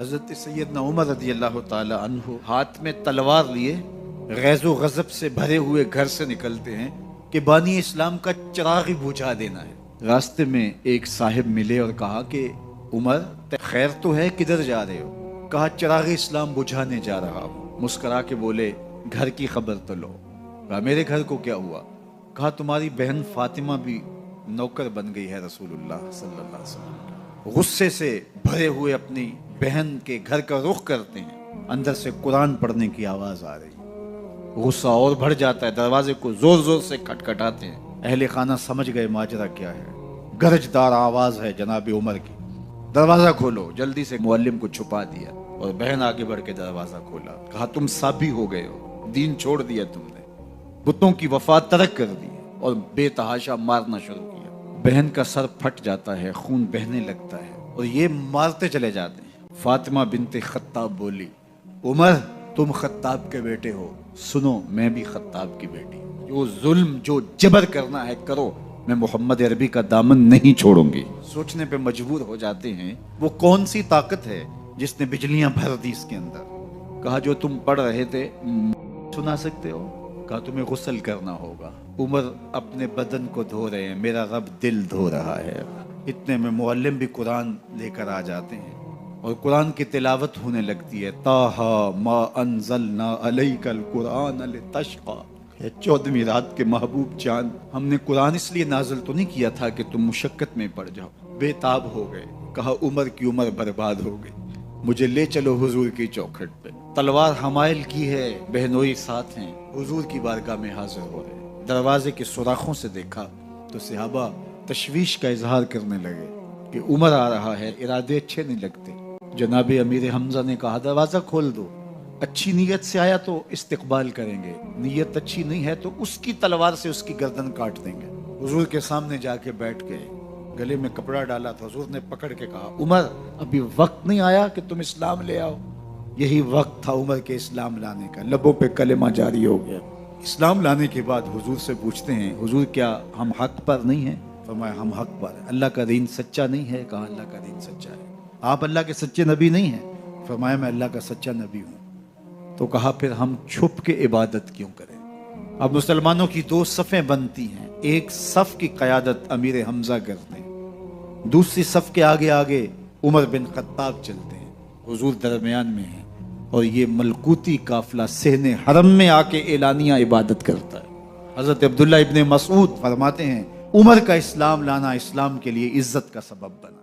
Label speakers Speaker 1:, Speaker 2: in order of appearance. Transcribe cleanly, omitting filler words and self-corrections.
Speaker 1: حضرت سیدنا عمر رضی اللہ تعالی عنہ ہاتھ میں تلوار لیے غیظ و غضب سے بھرے ہوئے گھر سے نکلتے ہیں کہ بانی اسلام کا چراغ ہی بجھا دینا ہے۔ راستے میں ایک صاحب ملے اور کہا کہ عمر خیر تو ہے، کدھر جا رہے ہو؟ کہا چراغ اسلام بجھانے جا رہا ہوں۔ مسکرا کے بولے گھر کی خبر تو لو۔ کہا میرے گھر کو کیا ہوا؟ کہا تمہاری بہن فاطمہ بھی نوکر بن گئی ہے رسول اللہ صلی اللہ علیہ وسلم۔ غصے سے بھرے ہوئے اپنی بہن کے گھر کا رخ کرتے ہیں، اندر سے قرآن پڑھنے کی آواز آ رہی، غصہ اور بڑھ جاتا ہے، دروازے کو زور زور سے کھٹکھٹاتے ہیں۔ اہل خانہ سمجھ گئے ماجرا کیا ہے، گرجدار آواز ہے جناب عمر کی، دروازہ کھولو۔ جلدی سے معلم کو چھپا دیا اور بہن آگے بڑھ کے دروازہ کھولا۔ کہا تم صابی ہو گئے ہو، دین چھوڑ دیا تم نے، بتوں کی وفا ترک کر دی اور بے تحاشا مارنا شروع کیا۔ بہن کا سر پھٹ جاتا ہے، خون بہنے لگتا ہے اور یہ مارتے چلے جاتے ہیں۔ فاطمہ بنت خطاب بولی عمر تم خطاب کے بیٹے ہو، سنو میں بھی خطاب کی بیٹی، جو ظلم جو جبر کرنا ہے کرو، میں محمد عربی کا دامن نہیں چھوڑوں گی۔ سوچنے پہ مجبور ہو جاتے ہیں وہ کون سی طاقت ہے جس نے بجلیاں بھر دی اس کے اندر۔ کہا جو تم پڑھ رہے تھے سنا سکتے ہو؟ کہا تمہیں غسل کرنا ہوگا۔ عمر اپنے بدن کو دھو رہے ہیں، میرا رب دل دھو رہا ہے۔ اتنے میں معلم بھی قرآن لے کر آ جاتے ہیں اور قرآن کی تلاوت ہونے لگتی ہے۔ طٰہٰ ما انزلنا علیک القرآن لتشقی، 14ویں رات کے محبوب چاند، ہم نے قرآن اس لیے نازل تو نہیں کیا تھا کہ تم مشقت میں پڑ جاؤ۔ بے تاب ہو گئے، کہا عمر کی عمر برباد ہو گئی، مجھے لے چلو حضور کی چوکھٹ پہ۔ تلوار حمائل کی ہے، بہنوئی ساتھ ہیں، حضور کی بارگاہ میں حاضر ہو رہے۔ دروازے کے سوراخوں سے دیکھا تو صحابہ تشویش کا اظہار کرنے لگے کہ عمر آ رہا ہے، ارادے اچھے نہیں لگتے۔ جناب امیر حمزہ نے کہا دروازہ کھول دو، اچھی نیت سے آیا تو استقبال کریں گے، نیت اچھی نہیں ہے تو اس کی تلوار سے اس کی گردن کاٹ دیں گے۔ حضور کے سامنے جا کے بیٹھ گئے، گلے میں کپڑا ڈالا تھا، حضور نے پکڑ کے کہا عمر ابھی وقت نہیں آیا کہ تم اسلام لے آؤ؟ یہی وقت تھا عمر کے اسلام لانے کا، لبوں پہ کلمہ جاری ہو گیا۔ اسلام لانے کے بعد حضور سے پوچھتے ہیں حضور کیا ہم حق پر نہیں ہیں؟ فرمایا ہم حق پر ہیں۔ اللہ کا دین سچا نہیں ہے؟ کہا اللہ کا دین سچا ہے۔ آپ اللہ کے سچے نبی نہیں ہیں؟ فرمایا میں اللہ کا سچا نبی ہوں۔ تو کہا پھر ہم چھپ کے عبادت کیوں کریں؟ اب مسلمانوں کی دو صفیں بنتی ہیں، ایک صف کی قیادت امیر حمزہ کرتے ہیں، دوسری صف کے آگے آگے عمر بن خطاب چلتے ہیں، حضور درمیان میں ہیں اور یہ ملکوتی قافلہ صحن حرم میں آ کے اعلانیہ عبادت کرتا ہے۔ حضرت عبداللہ ابن مسعود فرماتے ہیں عمر کا اسلام لانا اسلام کے لیے عزت کا سبب بنا۔